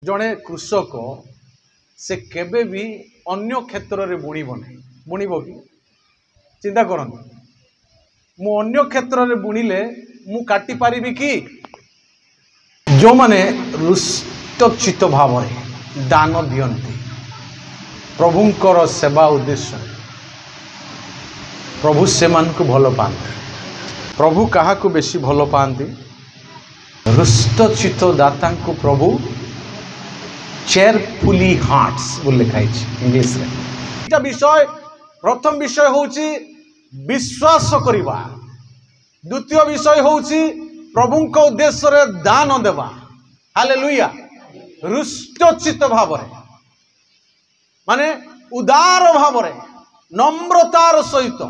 जड़े कृषक से केबे भी अन्य क्षेत्र में बुणब नहीं बुणब कि चिंता करंतु मु अन्य क्षेत्र में बुणिले मु काटी पारिबी कि जो माने रुष्टचित भाव दान दियंती प्रभुंकर सेवा उद्देश्य प्रभु से मान को भल पाते प्रभु कहा को बेसी भल पाती रुष्टचित दाता को प्रभु चेयरफुली हार्ट्स बोल लिखाई इंग्लिश रे विषय प्रथम विषय होची विश्वास करिबा द्वितीय विषय होची प्रभु को उद्देश्य रे दान देवा हालेलुया रुष्टचित भाव रे माने उदार भाव रे नम्रतार सहित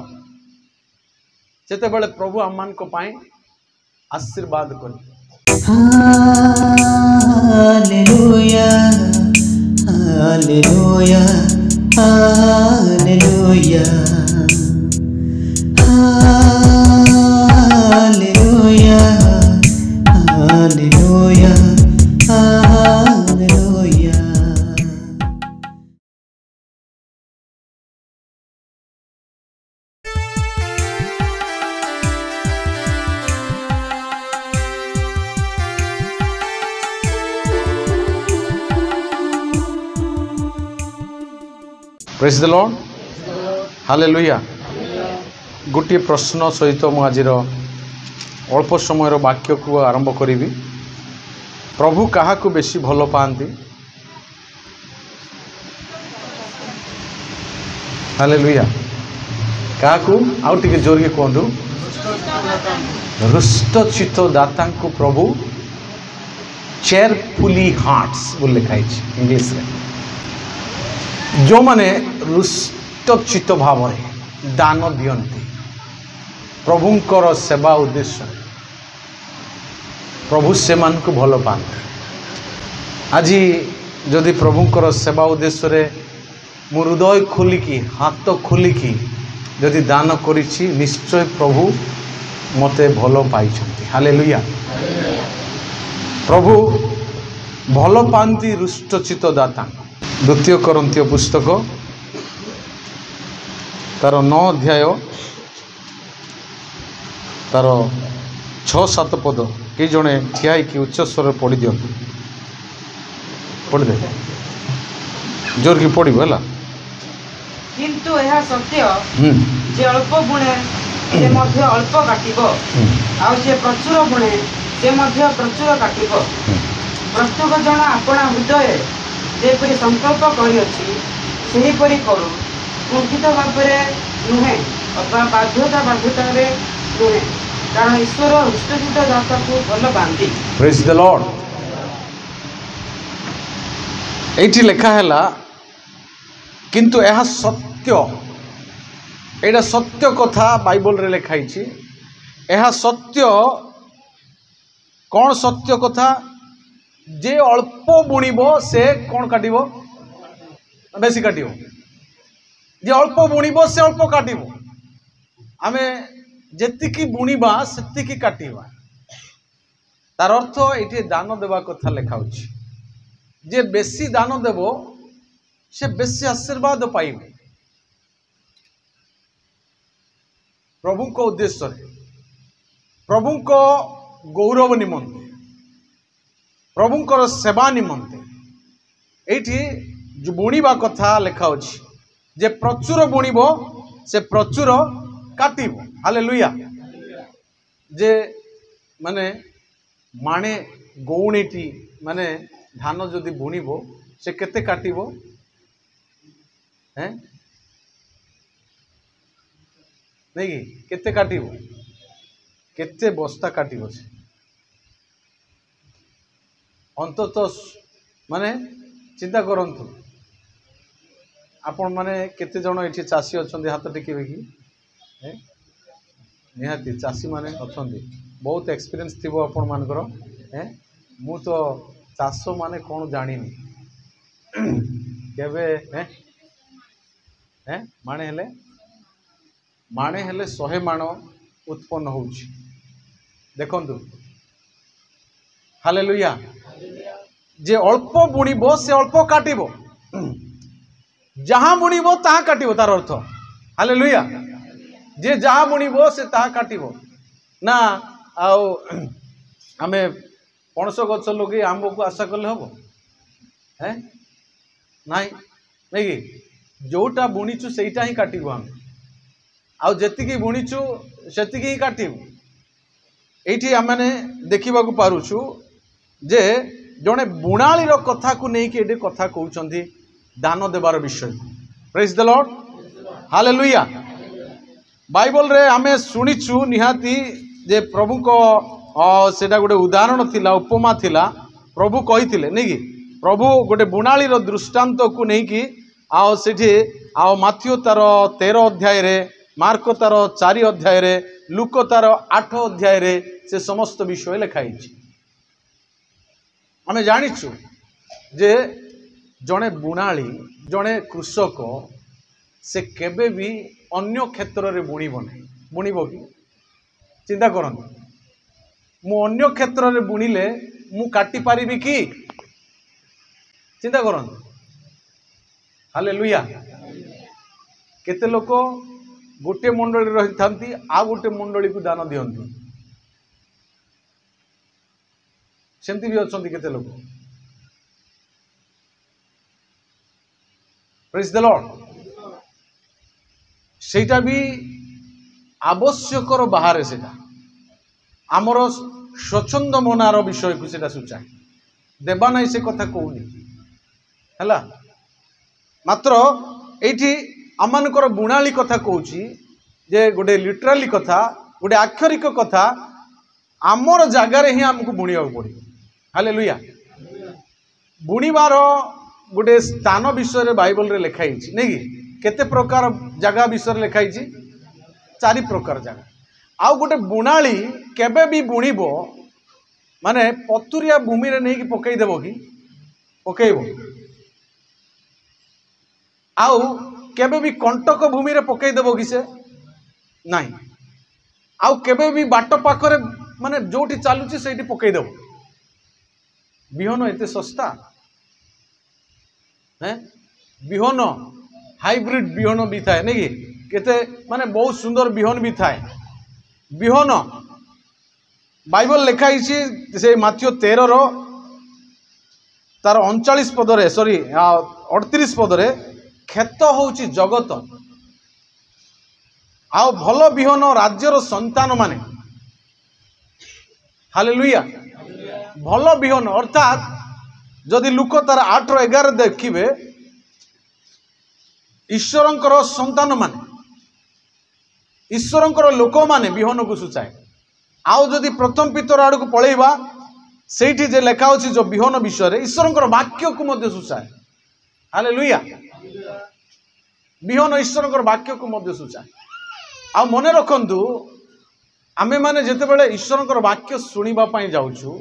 जेते बेले प्रभु आमान को पाए आशीर्वाद कर hallelujah hallelujah hallelujah hallelujah hallelujah hallelujah. Praise the Lord hallelujah. गोटे प्रश्न सहित मु आज अल्प समय वाक्य को आरंभ करी प्रभु कहा को बेसी भल पाती हालेलुया क्या आउ टिके जोर के कहतु रुष्टचित दाता को प्रभु चेयरफुली हार्ट्स बोल लिखाई इंग्लिश रे जो माने रुष्टचित भाव दान दियंती प्रभुंकर सेवा उद्देश्य प्रभु से मान को भल पाते आज जदि प्रभुंकर सेवा उद्देश्य रे मु हृदय खोलिकी हाथ खोलिकी जदि दान करिछि निश्चय प्रभु मते भल पाई हालेलुया। प्रभु भल पाती रुष्टचित दाता द्वितीय कोरिन्थीय पुस्तक तार 9 अध्याय तार 6-7 पद कई जड़े ठिया कि उच्च स्वर पढ़ी दिंतु पढ़ी दे जोर की पढ़व है किंतु यह सत्य जे अल्प बुणे से मध्य अल्प काटिबो आ जे प्रचुर बुणे से मध्य प्रचुर काटिबो प्रत्येक जन अपना हृदय जेपरी संकल्प करिअछि सेहीपरि करू कुंठित भावरे नुहे अथवा बाध्यता रे नुहे कारण ईश्वर रुष्टचित दाता को भल पाती। Praise the Lord. एठी लिखा हैला किंतु यह सत्य एटा सत्य कथा बाइबल रे लिखाई छी यह सत्य कौन सत्य कथा जे अल्प बुणिब से कौन काटिबो बेसी काटिबो जे अल्प बुणिब से अल्प काटिबो आमे जेतिकी बुणिबा सेतिकी काटिबा तार अर्थ एठी दान देवा कथा लिखाउछि जे बेसी दान देबो से बेसी आशीर्वाद पाइबे प्रभु को उद्देश्य प्रभु को गौरव निमंते प्रभुंकर सेवा निमंते एठी जो बुणिबा कथा लिखा अछि जे प्रचुर बुणिबो से प्रचुर काटिबो हालेलुया। जे माने माने गौणीटी माने धान जदि बुणिबो से केते काटिबो हैं नहीं कि केते काटिबो केते बस्ता काटिबो से अंततः माने चिंता करंतु आपण माने केते जण एठी चासी अछंदी हाथ टेकिबे कि निहाती चासी माने अछंदी बहुत एक्सपीरियंस थिबो आपण मानकर मु तो चासो माने कोन जानिनी केबे माणे हेले 100 माण उत्पन्न होउछि देखंतु हालेलुया। जे अल्प बुणिब से अल्प काटिब जहाँ बुणिब ताहा काटिब तार अर्थ हालेलुया जे जहाँ बुणिब से ताहा काटिब ना आउ आमे पणस गछ लगे आंब को आशा कले हम है नाई नहीं कि जोटा बुणीचु सेटा ही काटिबु आम आउ जेतिकी बुणीचु सेतिकी ही काटिबु एठी आमने देखिबा को पारुछु जे जड़े बुणालीर कथा को लेकिन ये कथा कहते दान देवार विषय praise the Lord hallelujah Bible रे आमे शुणीचु निहाती जे प्रभु को सेटा गोटे उदाहरण थिला उपमा थिला प्रभु कही नहीं कि प्रभु गोटे बुणालीर दृष्टांत को लेकिन आओ सेठी आओ माथ्यू तार 13 अध्याय रे मार्क तार 4 अध्याय रे लूक तार 8 अध्याय रे से समस्त विषय लिखाई आमे जानिछु जे जड़े बुणाली जड़े कृषक से केबे भी अन्य क्षेत्र रे बुणीब नहीं बुणीब कि चिंता करंतु मु अन्य क्षेत्र रे बुणीले मु काटी पारिबी कि चिंता करंतु हालेलुया केते लोक गोटे मंडली रही थांती आ गोटे मंडली को दान दियंती सेमती भी अच्छा केते लोग प्रेज द लॉर्ड सेटा भी आवश्यकर बाहर सेटा आमर स्वच्छंद मनार विषय को सेटा सूचाए देवा नहीं से कथा कहूनी है मात्र एठी आमनकर बुणाली कथा कहूची जे गोटे लिटराली कथा गोटे आक्षरिक कथा आमर जगार ही आमको बुणिया पड़े हालेलुया बुणीबार गोटे स्थान विषय बाइबल रे लिखाई नहीं कि केते प्रकार जगह विषय लिखाई 4 प्रकार जगह आउ गोटे बुणाली केबे भी बुणीब माने पतुरिया भूमि रे नहीं कि पकई देबो कि पकईबो आउ केबे भी कंटक भूमि रे पकई देबो कि से नहीं आउ केबे भी बाट पाखरे माने जोटी चालुची सेठी पकई देबो बिहन एते सस्ता है बिहन हाइब्रिड बिहन भी थाए नहीं केते माने बहुत सुंदर बिहन भी थाए बिहन बाइबल लिखाई से माथ्यू 13 रो तार 39 पदरे सॉरी 38 पदरे खेत होउची जगत आओ भल बिहन राज्यर संतान माने हालेलुया भल बिहन अर्थात जदि लुक तार 8 रो 11 देखिबे ईश्वरंकर संतान माने ईश्वरंकर लोक माने बिहन को सूचाए आओ जदि प्रथम पितर आड़ को पलैबा सेठी जे लेखा होची जो बिहन विषय रे ईश्वरंकर वाक्य को मध्य सूचाए हालेलुया बिहन ईश्वरंकर वाक्य को मध्य सूचाए आ मने रखंतु आमे माने जेते बेले ईश्वरंकर वाक्य सुनिबा पई जाउछु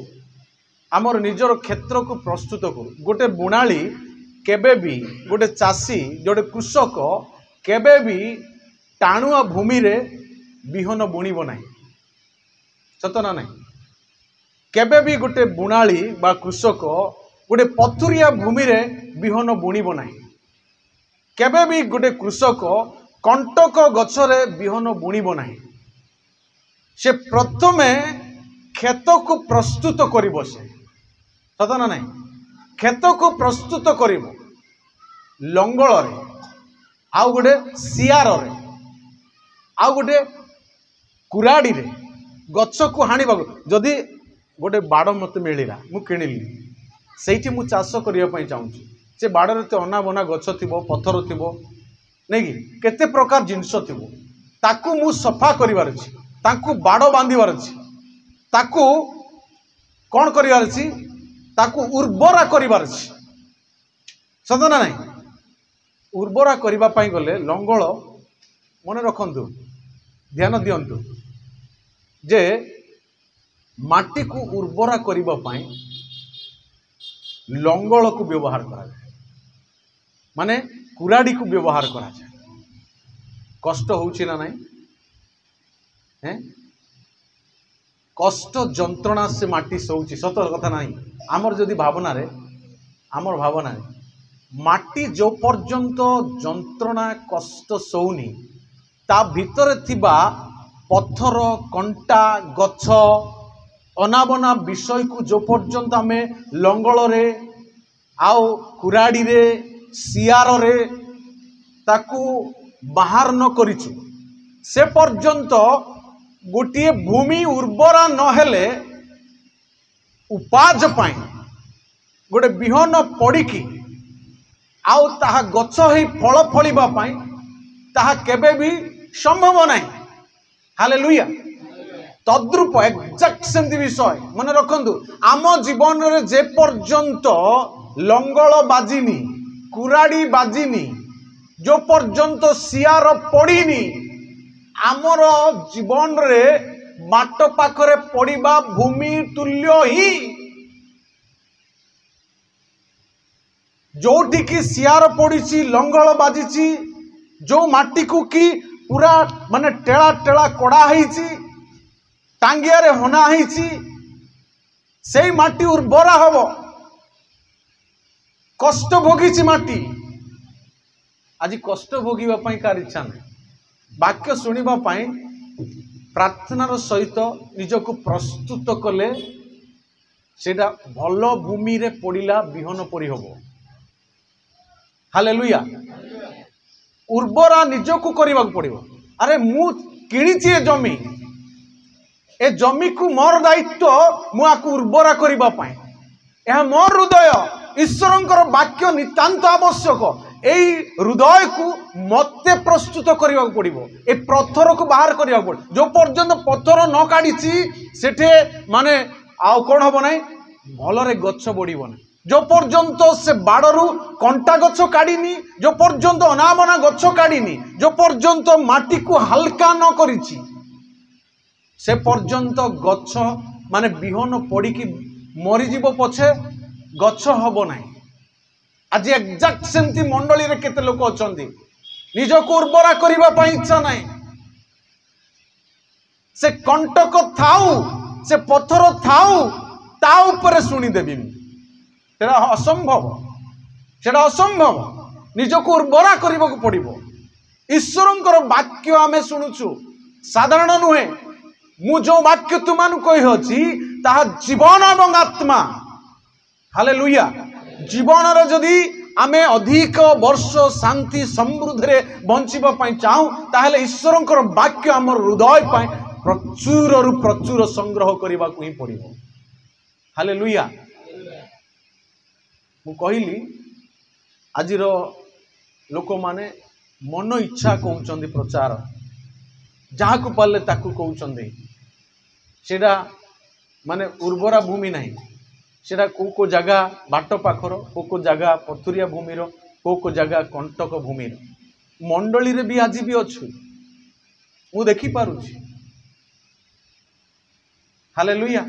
आमर निजर क्षेत्र को प्रस्तुत करू गोटे बुणाली केबे भी गोटे चाषी जोटे कृषक केबे भी टाणुआ भूमि रे बिहन बुणीब नाही सतना नहीं केबे भी गोटे बुणाली बा कृषक गोटे पथुरिया भूमि रे बिहन बुणीब नाही केबे भी गोटे कृषक कंटक गछरे बिहन बुणीब नाही से प्रथमे खेत को प्रस्तुत करिबो से सतना नहीं खेत को प्रस्तुत करिबो लंगल रे आउ गोटे सियार रे आउ गोटे कुराड़ी रे गछ को हाणीबा जदि गोटे बाड़ मत मिलला मु किणिली सेठी मु चाष करिया पई चाहूची से बाड़रे ते अना बना गछ थिबो पत्थर थिबो नहीं कि केते प्रकार जिंस थिबो ताकू मु सफा करिवार अछि ताकू बाड़ बांधिवार अछि ताकू कौन करिवार अछि ताकू उर्वरा करिवार अछि सदना नहीं उर्वरा करिबा पई गले लंगल मने रखंतु ध्यान दियंतु जे माटी को उर्वरा करिबा पई लंगल को व्यवहार करा जाए माने कुराड़ी को व्यवहार करा जाए कष्ट होउछि ना नहीं हैं कष्ट जंत्रणा से माटी सोउछि सत कथा नहीं आमर जदि भावना रे आमर भावना माटी जो पर्यंत जंत्रणा कष्ट सौनी ता भितर थिबा पत्थर कंटा गछ अनाबना विषय को जो पर्यंत आमे लंगल रे आउ कुराड़ी रे सियार रे ताकू बाहर न करिछु से पर्यंत गोटे भूमि उर्वरा नहेले उपाज पाई गोटे बिहन पड़िकी आउ ताहा गछ ही फल फलिबा पाई ताहा केबे भी संभव नहीं। हालेलुया। तद्रूप एक्जाक्ट सेमती विषय मन रखंतु आम जीवन रे जे पर्यंत लंगल बाजिनी कुराड़ी बाजिनी जो पर्यंत सियार पड़ीनी आमर जीवन रे बाट पाखरे पड़िबा भूमि तुल्य ही जोटी की सियार पड़ी लंगल बाजी जो माटी को की पूरा माने टेड़ा टेड़ा कड़ा टांगिया रे हना से माटी उर्वरा हम कष्ट भोगी माटी आज कष्ट भोगवाई कार इच्छा ना वाक्य शुणा प्रार्थनार सहित निजक प्रस्तुत कले सेटा भल भूमि रे पड़िला बिहन परी हम। हालेलुया। उर्वरा निजक करने पड़ो। अरे मु किणीची जमी ए जमी को मोर दायित्व मुझे उर्वरा करने यह मोर हृदय ईश्वर वाक्य नितांत आवश्यक यही हृदय को मते प्रस्तुत करने पड़ो ए पत्थर को बाहर करने पड़ो जो पर्यंत पत्थर न काढ़ी सेठे माने आउ कौन हम ना भलरे गछ बढ़िब ना जो पर्यंत से बाड़ू कंटा गछ काढ़ी जो पर्यंत अनामना गछ काढ़ी जो पर्यंत माटी को हल्का न करिछि से पर्यंत गछ माने बिहन पड़िकी मरीजीव पछे गछ हब ना। आज एक्जाक्ट सेमती मंडली रे केते लोक अछंती निजको उर्वरा करबा इच्छा ना से कंटक थाऊ से पत्थर थाऊ ता ऊपर शुणी देबी सेटा असंभव सेटा असंभव निजको उर्वरा करने को पड़ो। ईश्वर वाक्य आमे शुणुचु साधारण नुहे मु जो वाक्य तुम कही ताहा जीवन एवं आत्मा। हालेलुया। जीवन रे जदि आमे अधिक वर्ष शांति समृद्धि रे बंचिबा पई चाहू ताहेले ईश्वर वाक्य आमर हृदय पई प्रचुर रु प्रचुर संग्रह करबा को ही पड़ो। हालेलुया। मु कहली आज लोक माने मन इच्छा कहते प्रचार जहाँ को पाले ताकू कहते सेटा माने उर्वरा भूमि नहीं सेटा को जगह बाट पाखर को जगह पथुरिया भूमिर को जगह कंटक भूमिर मंडली रे भी आज भी अच्छु मु देखी पारुछि। हालेलुया।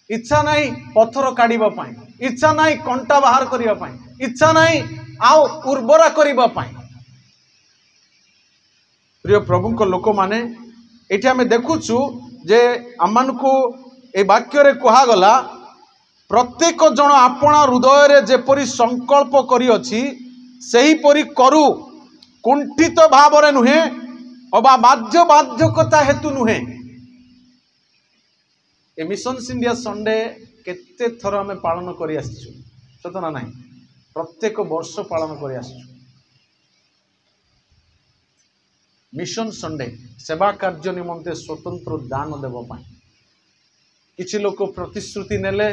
इच्छा नहीं पत्थर काढ़िबा पाई इच्छा नहीं कंटा बाहर करिबा पाई इच्छा नहीं आउ उर्वरा करिबा पाई। प्रिय प्रभु को लोक माने एठी हमें देखुछु जे आमान को ए वाक्य रे कहा गला प्रत्येक जन आपण हृदय रे जेपरि संकल्प करी अछि सही परि करू कुंठित भाव रे नुहे अबा बाध्य बाध्यकता हेतु नुहे। ए मिशन्स इंडिया संडे केते थर आमे पालन करी आछू सतना नहीं प्रत्येक वर्ष पालन करी आछू। मिशन संडे सेवा कार्य निमंते स्वतंत्र दान देव पाई किछि लोक प्रतिश्रुति नेले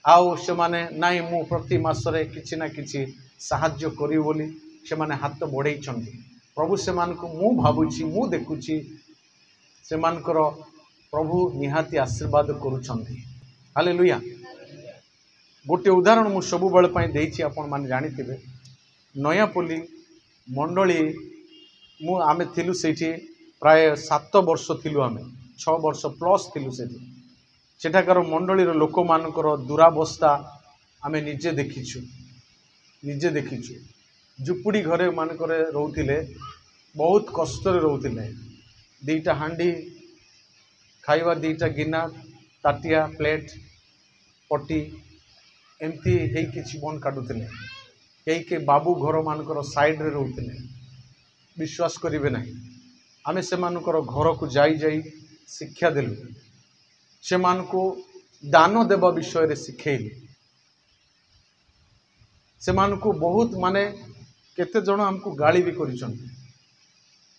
आउ से माने नाई मु प्रति मासरे किछि ना किछि साहाय्य करी बोली से माने हाथ बढ़ाई प्रभु से मान को मु भाबुछि मु देखुछि से मानकर प्रभु निहाती आशीर्वाद करुछंती। हालेलुया। गोटे उदाहरण मु सब बेले पई देछि आपण माने जानिथिबे नयापल्ली मंडली मु आमे थिलु सेठी प्राय 7 वर्ष थिलु आमे 6 वर्ष प्लस थिलु सेठी सेठाकार मंडली रो लोक मानकर दुरावस्था आमे निजे देखिछु झुपुड़ी घरे मानकर रहउथिले बहुत कष्ट रे रहउथिले दीटा हांडी खाइबा दीटा गिना ताटिया प्लेट पटी एमती होइकि जीवन काटुले कई बाबू घर मानकर साइड रे रोते विश्वास करेंगे ना आमे से घर को जाई शिक्षा देलु से दान देवा विषय रे शिखेलु से बहुत माने केते जन हमको गाली भी करिसन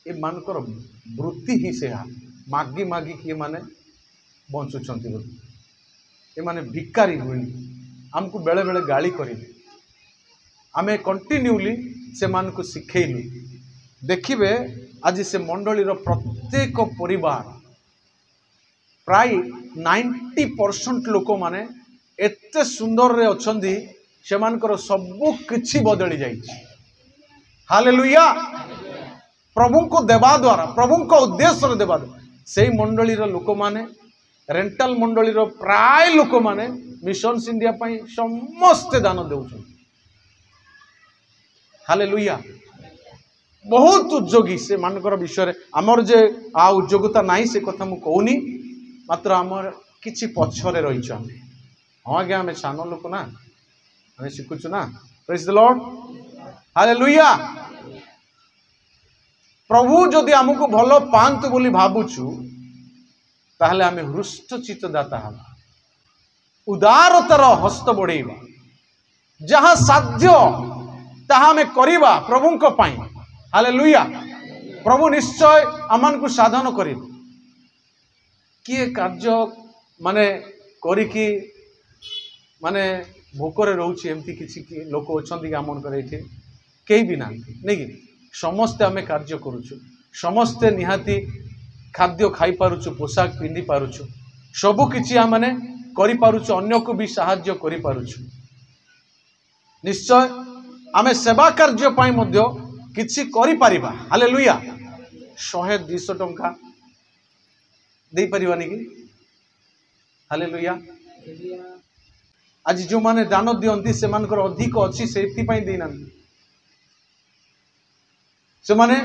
ए मानकर वृत्ति ही से मागी मागी किए माने बंचुचंती ए माने भिकारी हुई हमको बेले बेले गाली करेंगे आमे कंटिन्यूली से मानको शिखेलु देखिबे आज से मंडली प्रत्येक परिवार प्राय 90% लोक माने एते सुंदर रे अछंदी से मानकर सबु किछि बदली जाइछि हालेलुया प्रभु को देवा द्वारा प्रभु को उद्देश्य देवा से मंडली लोक माने रेंटल मंडली प्राय लोक माने मिशन्स इंडिया पई समस्त दान देउछन हालेलुया बहुत उद्योगी से मानकर विषय आमर जे आ उद्योगता नहीं से कथा मु कहूनी मात्र आमर किछि पछरे रहिछ आमे हां आज्ञा आमे सान लोक ना आमे शिखुछु ना प्रेज द लॉर्ड हालेलुया प्रभु जदि हमको भलो पांतु बोली भाबुछु ताहले आमे हृष्ट चित्तदाता हबा उदारतार हस्त बढ़ेबा जहाँ साध्य ताहा आमे करिबा प्रभु को पाई हालेलुया प्रभु निश्चय आमान को साधन करिब किए कार्य माने करिकी माने भोकरे रहउछि एमती किछि कि लोक अछंती आमन करे एठी केही भी नांती नै कि समस्त आमे कार्य करूछु समस्त निहाती खाद्य खाई पारुछु पोशाक पिंदी पारुछु सबु किछि आ माने करि पारुछु अन्य को भी सहाय्य करि पारुछु निश्चय आमे सेवा कार्य पाई मध्य किछि करि परिबा हालेलुया 100-200 टंका दे परिबानी कि हालेलुया आज जो माने दान दियंती से मानकर अधिक अछि सेति पई देना से माने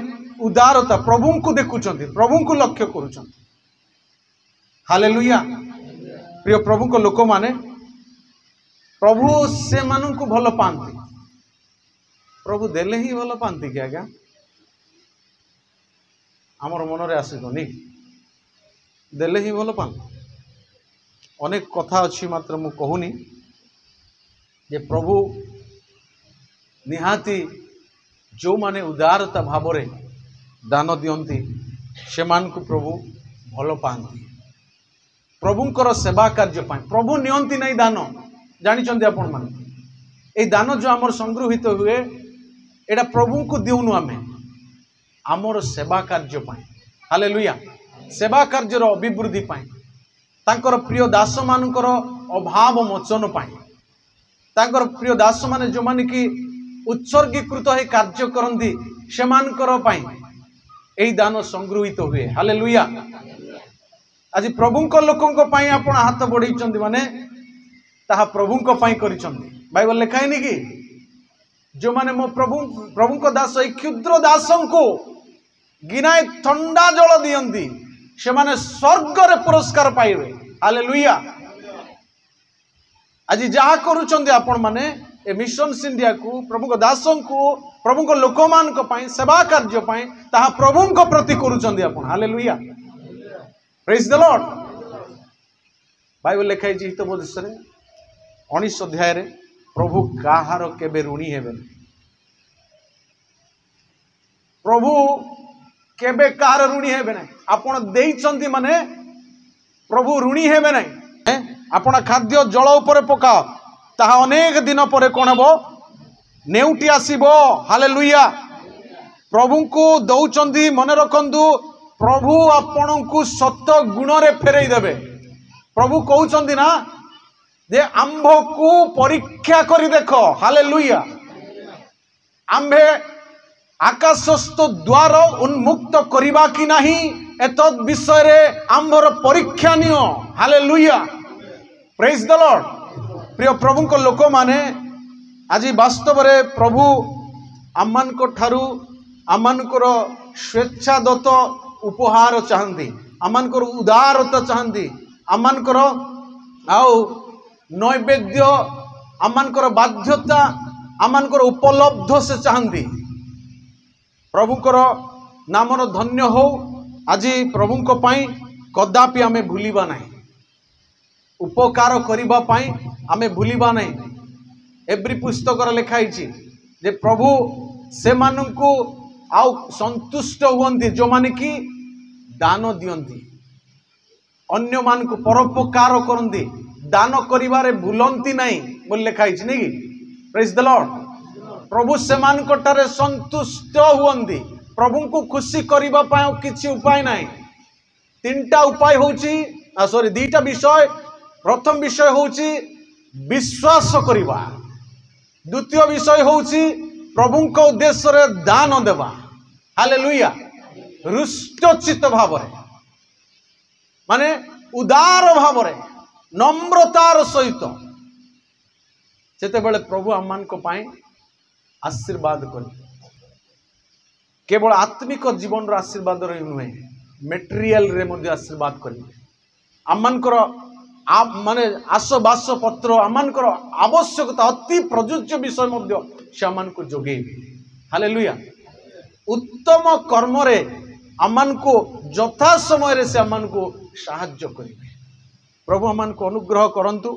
उदारता प्रभु को देखुचंती प्रभु को लक्ष्य करूचंती हालेलुया प्रिय प्रभु को लोक माने प्रभु से मानन को भलो पांती प्रभु देले ही भलो पांती क्या क्या आमर मन रे आसे कोनी देले ही भलो पांती अनेक कथा अछि मात्र मु कहूनी जे प्रभु निहाती जो माने उदारता भाव रे दान दियंती से मान को प्रभु भलो पांती प्रभुंकर सेवा कार्य पाई प्रभु नियंती नहीं दान जानिचंती आपण माने ए दान जो आमर संग्रहित हुए एडा प्रभु को दिउनु आमे आमर सेवा कार्य पाई हालेलुया सेवा कार्यर अभिवृद्धि पाई तांकर प्रिय दास मानकर अभाव मोचन पाई तांकर प्रिय दास माने जो माने कि उत्सर्गीकृत है कार्य करंती से मानकर पाई एई दान संग्रहित हुए हालेलुया आज प्रभु को लोकंक पाई आपण हाथ बढ़ाई माने ताहा प्रभु को पाई करिसंती बाइबल लिखाई नि कि जो माने मो प्रभु को दास ए क्षुद्र दासों को गिनाए ठंडा जल दियंती से माने स्वर्ग रे पुरस्कार पाइबे हालेलुया आज जहा करूचंती आपण माने ए मिशन्स इंडिया को प्रभु को दासों को प्रभु को लोक मान को पाई सेवा कार्य पाई ताहा प्रभु को प्रति करूचंती आपण hallelujah praise the Lord Bible लिखाई छी हितोपदेश रे 19 अध्याय रे प्रभु काहार केबे ऋणी हेबे प्रभु केबे काहार ऋणी हेबे नै आपण देइचंती माने प्रभु ऋणी हेबे नै आपण खाद्य जल ऊपर पकाओ ताहा अनेक दिन पर कोन हेबो नेउटी आसीबो हालेलुया प्रभु को दउचंती मन रखंतु प्रभु आपण को सत गुण रे फेरई देबे प्रभु कहउचंती ना जे आंभ को परीक्षा करी देखो हालेलुया आंभे आकाशस्थ द्वार उन्मुक्त करिबा कि नहीं एतद विषय रे आंभर परीक्षा neo hallelujah praise the Lord प्रिय प्रभु को लोक माने आज वास्तव रे प्रभु आमान को ठारू आमान को स्वेच्छा दत्त उपहार चाहती आमान को उदारता चाहती आमान को आउ नैवेद्य आमମାନଙ୍କର बाध्यता आमମାନଙ୍କର उपलब्ध से चाहती प्रभुଙ୍କର नामर धन्य हो आज प्रभुଙ୍କ ପାଇଁ कदापि आमे भूलिबा नहीं उपकार करिबा ପାଇଁ आमे भूलिबा नहीं एवरी पुस्तक लिखाई जे प्रभु से मानू आउ संतुष्ट हुअन्ति जो माने कि दान दियंती अन्य मान को परोपकार करती दान करिबारे भूलंती नहीं बोल लिखाई नहीं कि प्रेज द लॉर्ड प्रभु से मानकटारे संतुष्ट हुअन्ति प्रभु को खुशी करिबा पाए किछि उपाय नहीं तीनटा उपाय होची सॉरी दीटा विषय प्रथम विषय होची विश्वास करिबा द्वितीय विषय होची प्रभु को उद्देश्य रे दान देवा हालेलुया रुष्टचित भाव माने उदार भाव नम्रतार सहित सेते बेले प्रभु आम पाए आशीर्वाद कर केवल आत्मिक जीवन आशीर्वाद नुहे मेटेरियल रे मध्य आशीर्वाद करेंगे आमर माने आसबास पत्र आमर आवश्यकता अति प्रयोज्य विषय मध्य से आम को जोगेबे हालेलुया उत्तम कर्म रे आमान को यथा समय से आमान को साहाय्य करेंगे प्रभु आमान को अनुग्रह करंतु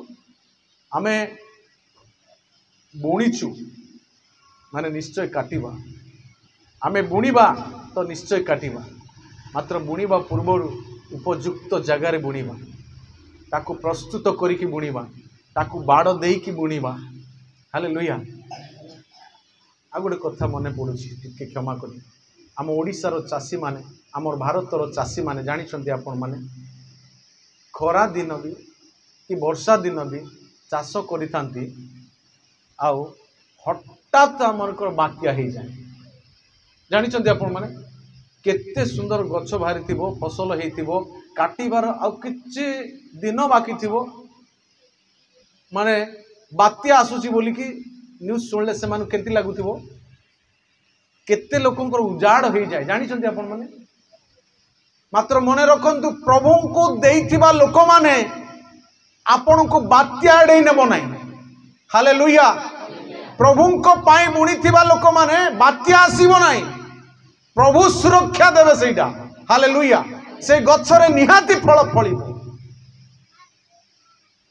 आमे बुणीचु माने निश्चय काटिबा आमे बुणीबा तो निश्चय काटिबा मात्र बुणीबा पूर्व उपयुक्त जगार बुणीबा ताकू प्रस्तुत करिकी बुणीबा ताकू बाड़ देकी बुणीबा हालेलुया आ गोटे कथा मने पड़ुछि टिके क्षमा करी आम ओडिशार चाषी माने आमर भारतर चाषी माने जानिछन्ती आपण माने खरा दिन भी कि वर्षा दिन भी चाष करिथांती आउ हठात आमर बात्या हो जाए जानिछन्ती आपण माने केते सुंदर गछ बाहरी थिबो फसल हेइथिबो काटिबार आउ किछि दिन बाकी थिबो माने बात्या आसुची बोली कि न्यूज सुनले से मानु केति लागुथिबो केते लोकंकर उजाड़ हो जाए जानिछन्ती आपण माने मात्र मने रखंतु प्रभु को देइथिबा लोक माने आपण को बात्या एडै नेबो नै हालेलुया प्रभु को पाई बुणीथिबा लोक माने बात्या आसीबो नै प्रभु सुरक्षा देवे सेटा हालेलुया से गछरे निहाती फल फलिबो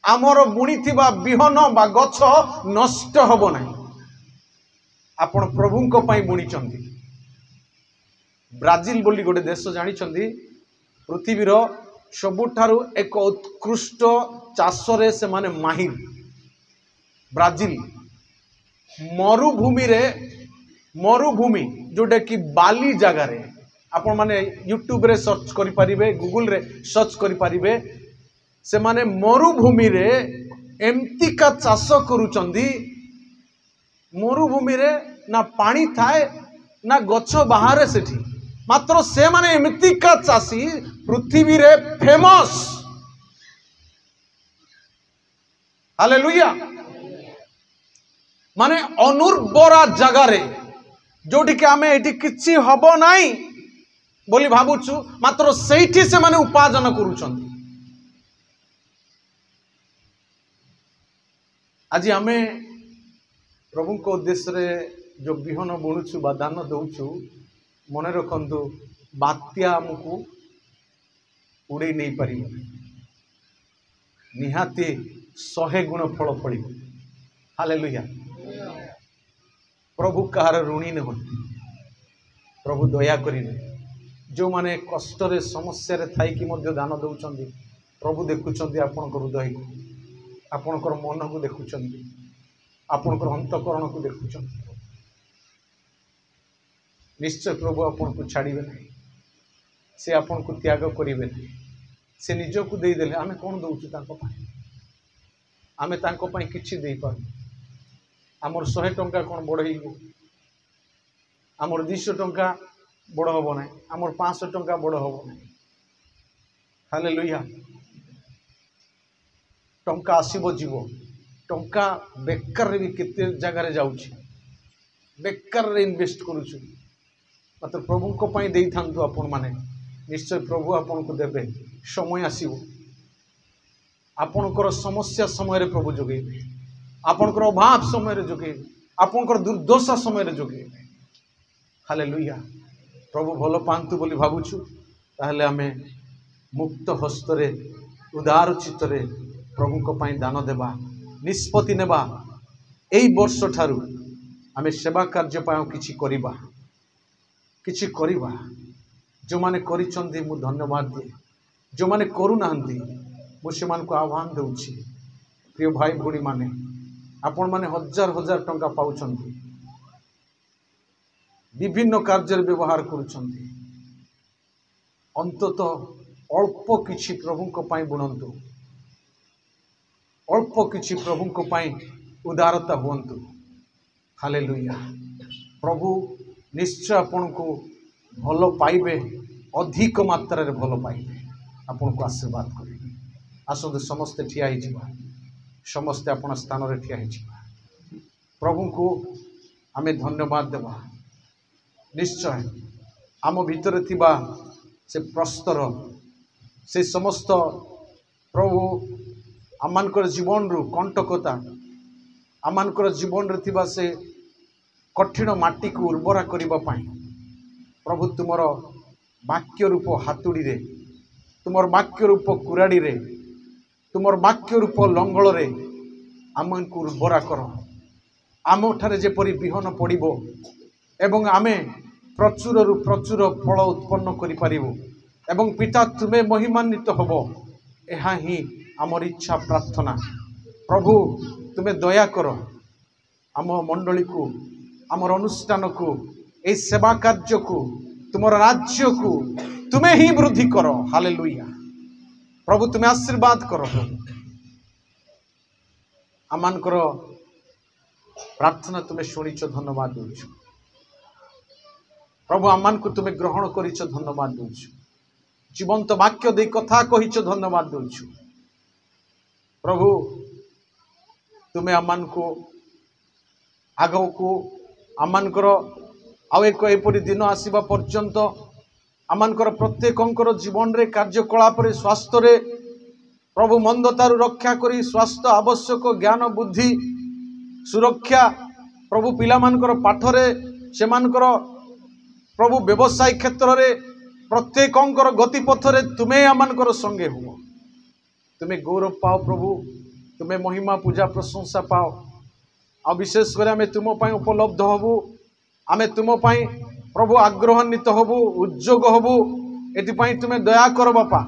आमर बुणीथिबा बिहन बा गछ नष्ट हबो नै आपण प्रभु को पाई बुणीचंती ब्राजिल बोली गोटे देश जानिछन्ती पृथ्वीर सबुठारु एक उत्कृष्ट चाषरे से माने माहिर ब्राजिल मरुभूमि जोटा कि बाली जगार आपण माने यूट्यूब रे सर्च करि परिबे गूगल रे सर्च करि परिबे से माने मरुभूमि रे एमती का चाष करूचंदी मरुभूमि रे ना पानी थाए ना गछ बाहर सेठी मात्र से माने एमती का चाषी पृथ्वी रे फेमस हालेलुया माने अनुर्बरा जगार जोटी कि आमे एटी किछि हबो नाही बोली भाबुछु मात्र सेठी से माने उपार्जन करूछंती आज आमे प्रभु को उद्देश्य रे जो बिहन बुणुछु बा दान दउछु मने रखंतु बात्या हमकु उड़े नहीं पारिबो निहाती 100 गुण फल फलिबो हालेलुया प्रभु कहार ऋणी न होती प्रभु दया करिवे जो माने कष्ट रे समस्या रे थाई कि मध्य दान दउचंदी प्रभु देखुचंदी आपनकर हृदय को आपनकर मन को देखुचंदी आपनकर अंतकरण को देखुचंदी निश्चय प्रभु आपन को छाड़िबे नहीं से आपन को त्याग करिवे नहीं से निज को दे देले आमे कोन दउछु तांको पाए आमे तांको पाए किछि देई पार आमर 100 टंका कोन बढईबो आमर 200 टंका बड़ हबो नै आमर 500 टंका बड़ हबो नै हालेलुया टंका आसीबो जीवो टंका बेकार रे भी केते जगह रे जाउछि बेकार रे इन्वेस्ट करूछु मात्र प्रभु को पाई देई थांतु आपण माने निश्चय प्रभु आपण को देबे समय आसीबो आपणकर समस्या समय रे प्रभु जोगेबे आपणकर अभाव समय जोगेबे आपणकर दुर्दशा समय जोगेबे हालेलुया प्रभु भल पांतु बोली भावुछु ताहले आमे मुक्त हस्तरे उदार चित्तरे प्रभु को पाई दान देबा निष्पत्ति नेबा एई वर्ष ठारू आमे सेवा कार्य पाओ किछि करिबा जो माने करिचंदी मु धन्यवाद दिए जो माने करू नांदी मु से मान को आह्वान देउछि प्रिय भाई भोड़ी माने आपण माने हजार हजार टंका पाउचंदी विभिन्न कार्य व्यवहार करुचंदी अंतत अल्प किछि प्रभु को पाई बुणंतु अल्प किछि प्रभु को पाई उदारता हुअंतु हालेलुया प्रभु निश्चय आपण को भल पाइबे अधिक मात्रा रे भल पाइबे आपण को आशीर्वाद करेंगे आसते समस्ते ठिया ही समस्ते आपण स्थान रे ठिया ही प्रभु को आमे धन्यवाद देवा निश्चय आम भीतर थिबा से प्रस्तर से समस्त प्रभु आमानकर जीवन रु कंटकता आमानकर जीवन रे थिबा से कठिन माटी को उर्वरा करिबा पाई प्रभु तुमर वाक्य रूप हातुड़ी रे तुमर वाक्य रूप कुराड़ी रे तुमर वाक्य रूप लंगल रे आमन को उर्वरा कर आम ठारे जेपरि बिहन पड़िबो एवं आमे प्रचुर रु प्रचुर फल उत्पन्न करि पारिबो एवं पिता तुमे महिमान्वित हबो एहा ही आमर इच्छा प्रार्थना प्रभु तुमे दया कर आम मंडली को आमर अनुष्ठान को ए सेवा कार्य को तुमर राज्य को तुम्हें ही वृद्धि करो हालेलुया प्रभु तुम्हें आशीर्वाद करो आमानकर प्रार्थना तुम्हें शुणिच धन्यवाद दूच प्रभु आमान को तुम्हें ग्रहण करिच धन्यवाद दूच जीवंत वाक्य दे कथा कहिच धन्यवाद दूच प्रभु तुम्हें आमान को आग को आमानकर आउ एक एपरी दिन आसवा पर्यंत आमानकर प्रत्येकंकर जीवन रे कार्यकलाप रे स्वास्थ्य रे प्रभु मंदतारु रक्षा करी स्वास्थ्य आवश्यक ज्ञान बुद्धि सुरक्षा प्रभु पिलामानकर पाठरे सेमानकर प्रभु व्यवसाय क्षेत्र रे प्रत्येकंकर गतिपथ रे तुम्हें आमानकर संगे हो तुम्हें गौरव पाओ प्रभु तुम्हें महिमा पूजा प्रशंसा पाओ आ विशेष कर आमे तुम पाई उपलब्ध हबु आमे तुम पाई प्रभु आग्रहान्वित हबु उद्योग हबु एथिपाई तुम्हें दया कर बापा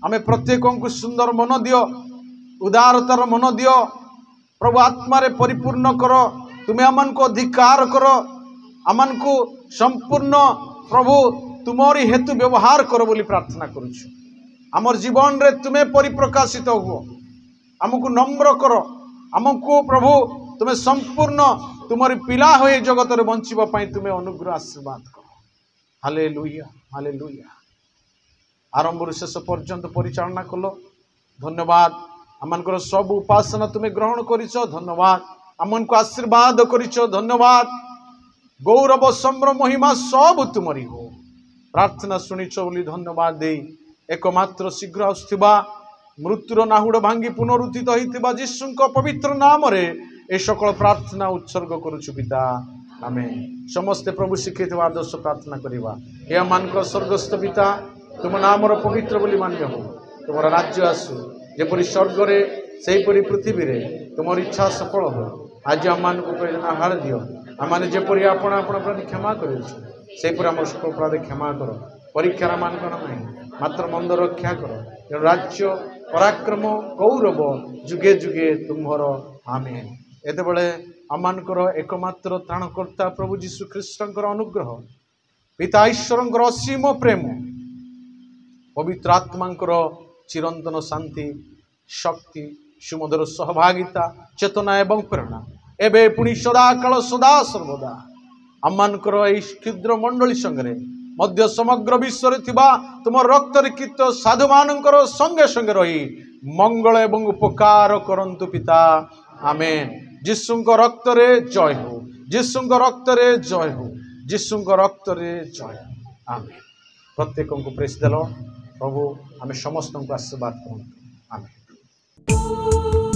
आमे प्रत्येक को सुंदर मन दियो उदारतार मन दियो प्रभु आत्मा रे परिपूर्ण कर तुम्हें आमन को अधिकार कर आमन को संपूर्ण प्रभु तुमरी हेतु व्यवहार कर बोली प्रार्थना करुछु आमर जीवन रे तुम्हें परिप्रकाशित हो आमको नम्र कर आमको प्रभु तुम्हें संपूर्ण तुम्हारी पिला हुए जगत रे बंचिबा पई तुम्हें अनुग्रह आशीर्वाद कर हालेलुया हालेलुया आरंभ शेष पर्यंत परिचालना कलो धन्यवाद आमनकर सब उपासना तुम्हें ग्रहण करिछ धन्यवाद आमन को आशीर्वाद करिछ धन्यवाद गौरव सम्र महिमा सब तुमरी हो प्रार्थना सुनिछ बोली धन्यवाद दे एकमात्र शीघ्र आसुथिबा मृत्युर नाहुड़ भांगी पुनरुत्थित होइतिबा यीशुଙ୍କ पवित्र नाम रे ए सकल प्रार्थना उत्सर्ग करुछु पिता आमे समस्ते प्रभु शिखित आदर्श प्रार्थना करिबा हे आमानकर स्वर्गस्थ पिता तुम नाम पवित्र बोली मान्य हो तुम राज्य आसु जेपरि स्वर्ग रे सेहीपरि पृथ्वी रे तुम इच्छा सफल हो आज आमान को आहार दियो आमाने जेपरि आपण आपण प्रति क्षमा करिछु सेहीपरि हमर सकल अपराध क्षमा करो परीक्षा मान कर नहीं मात्र मंद रक्षा कर राज्य पराक्रम गौरव जुगे जुगे तुम्हर आमेन एते बेले आमानकर एकमात्र त्राणकर्ता प्रभु जीशु ख्रीष्टंकर अनुग्रह पिता ईश्वरंकर असीम प्रेम पवित्र आत्मांकर चिरंतन शांति शक्ति सुमधुर सहभागिता चेतना एवं प्रेरणा एबे पुणी सदा काल सदा सर्वदा आमानकर एई क्षुद्र मंडली संगे मध्य समग्र विश्व रे थिबा तुम रक्त लिखित साधु मानकर संगे संगे रही मंगल एवं उपकार करंतु पिता आमेन यीशुଙ୍କ रक्त रे जय हो यीशुଙ୍କ रक्त रे जय हो यीशुଙ୍କ रक्त रे जय आमेन प्रत्येक को प्रेस देलो प्रभु आमे समस्त को आशीर्वाद करूँ आमेन।